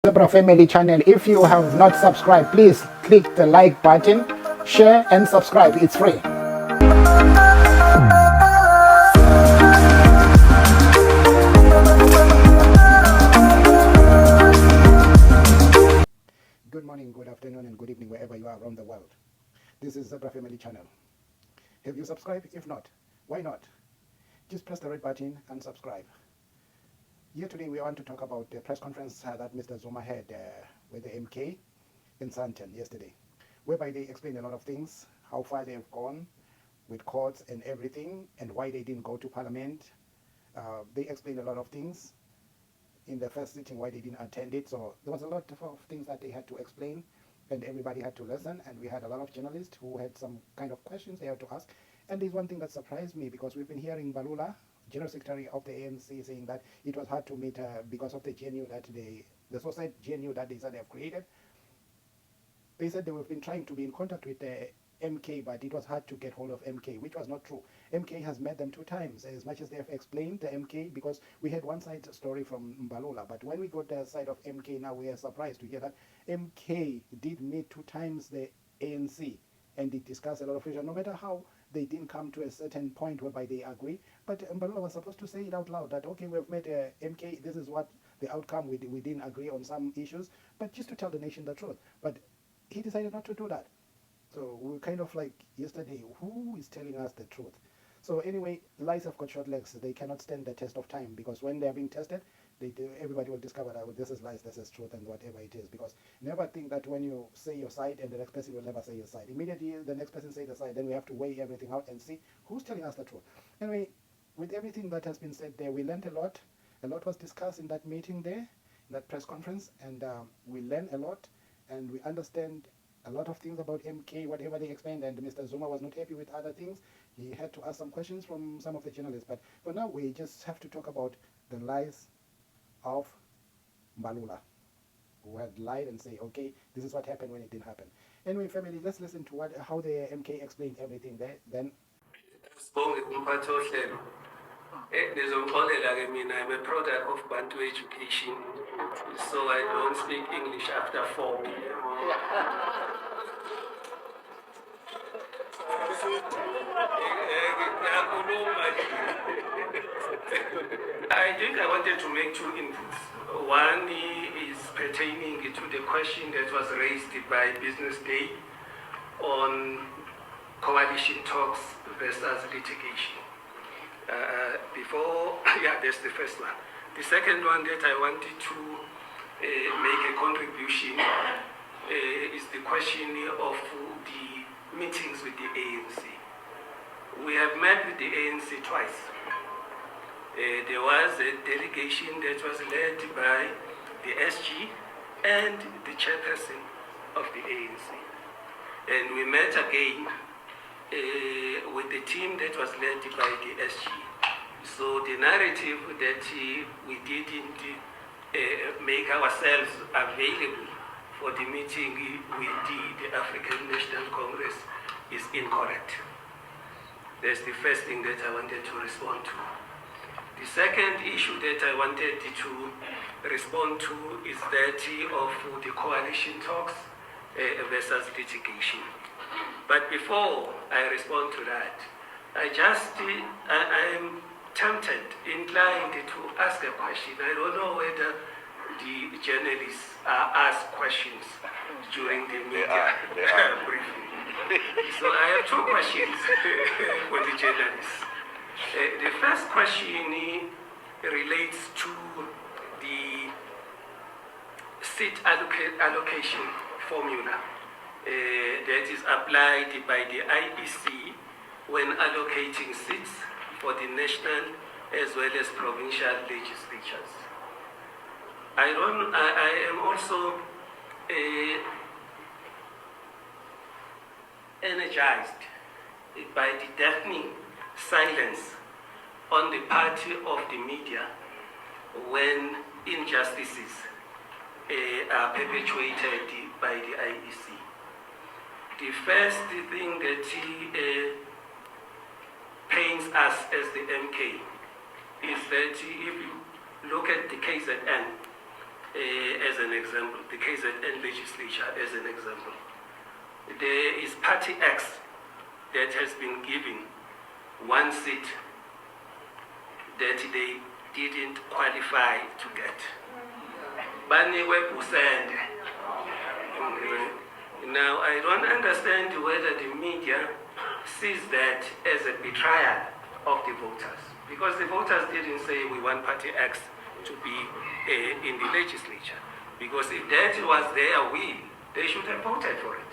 Zebra Family channel. If you have not subscribed, please click the like button, share and subscribe. It's free. Good morning, good afternoon and good evening wherever you are around the world. This is Zebra Family channel. Have you subscribed? If not, why not? Just press the red button and subscribe. Here today we want to talk about the press conference that Mr. Zuma had with the MK in Sandton yesterday, whereby they explained a lot of things, how far they have gone with courts and everything, and why they didn't go to parliament. They explained a lot of things in the first sitting, why they didn't attend it. So there was a lot of things that they had to explain, and everybody had to listen, and we had a lot of journalists who had some kind of questions they had to ask. And there's one thing that surprised me, because we've been hearing Mbalula, General Secretary of the ANC, saying that it was hard to meet because of the GNU that the society GNU that they said they have created. They said they have been trying to be in contact with the MK, but it was hard to get hold of MK, which was not true. MK has met them 2 times, as much as they have explained the MK, because we had one side story from Mbalula, but when we got the side of MK, now we are surprised to hear that MK did meet 2 times the ANC, and they discussed a lot of issues, no matter how they didn't come to a certain point whereby they agree. But Mbalula was supposed to say it out loud, that okay, we've met MK, this is what the outcome, we didn't agree on some issues, but just to tell the nation the truth. But he decided not to do that. So we were kind of like yesterday, who is telling us the truth? So anyway, lies have got short legs. They cannot stand the test of time, because when they are being tested, everybody will discover that this is lies, this is truth, and whatever it is. Because never think that when you say your side and the next person will never say your side. Immediately the next person say the side, then we have to weigh everything out and see who's telling us the truth. Anyway, with everything that has been said there, we learned a lot. A lot was discussed in that meeting there, in that press conference, and we learned a lot, and we understand a lot of things about MK, whatever they explained, and Mr. Zuma was not happy with other things. He had to ask some questions from some of the journalists. But for now, we just have to talk about the lies of Mbalula, who had lied and say, okay, this is what happened when it didn't happen. Anyway, family, let's listen to how the MK explained everything there. Then. I'm a product of Bantu education, so I don't speak English after 4 p.m. I think I wanted to make 2 inputs. One is pertaining to the question that was raised by Business Day on coalition talks versus litigation. That's the first one. The second one that I wanted to make a contribution is the question of the meetings with the ANC. We have met with the ANC twice. There was a delegation that was led by the SG and the chairperson of the ANC. And we met again with the team that was led by the SG. So the narrative that we didn't make ourselves available for the meeting with the African National Congress is incorrect. That's the first thing that I wanted to respond to. The second issue that I wanted to respond to is that of the coalition talks versus litigation. But before I respond to that, I am tempted, inclined to ask a question. I don't know whether the journalists are asked questions during the media briefing. So I have 2 questions for the journalists. The first question relates to the seat allocation formula that is applied by the IEC when allocating seats for the national as well as provincial legislatures. I am also energized by the deafening silence on the part of the media when injustices are perpetuated by the IEC. The first thing that pains us as the MK is that if you look at the KZN, as an example, the KZN legislature as an example. There is Party X that has been given one seat that they didn't qualify to get. Baniwe Pusende. Now, I don't understand whether the media sees that as a betrayal of the voters, because the voters didn't say we want Party X to be in the legislature, because if that was their will, they should have voted for it.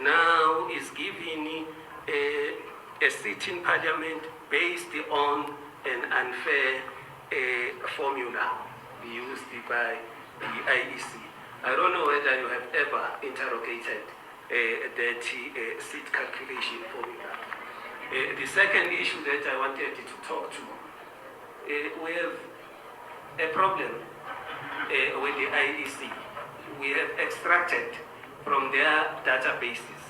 Now is giving a seat in parliament based on an unfair formula used by the IEC. I don't know whether you have ever interrogated that seat calculation formula. The second issue that I wanted to talk to, we have a problem with the IEC. We have extracted from their databases,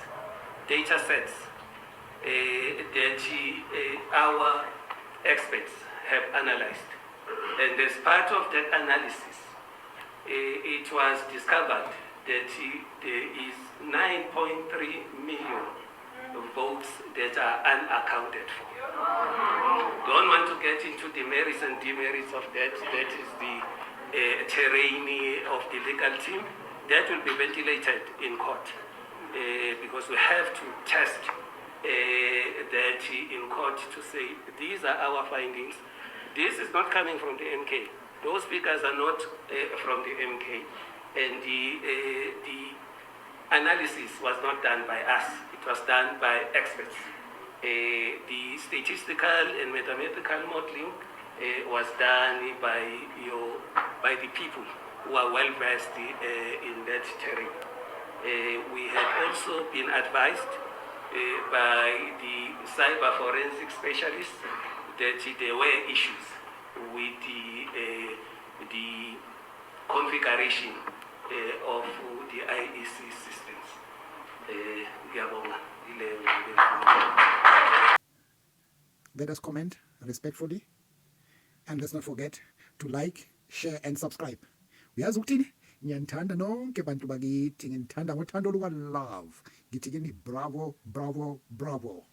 data sets that our experts have analyzed. And as part of that analysis, it was discovered that there is 9.3 million votes that are unaccounted for. Don't want to get into the merits and demerits of that. That is the terrain of the legal team. That will be ventilated in court because we have to test that in court to say these are our findings. This is not coming from the MK. Those figures are not from the MK, and the analysis was not done by us. It was done by experts. The statistical and mathematical modeling was done by the people who are well versed in that terrain. We have also been advised by the cyber forensic specialists that there were issues with the configuration of the IEC systems. Let us comment respectfully, and let's not forget to like, share and subscribe. Uyazi ukuthini? Ngiyanithanda nonke bantu bakithi, ngithanda ngothando luka love. Ngithi kini bravo, bravo, bravo.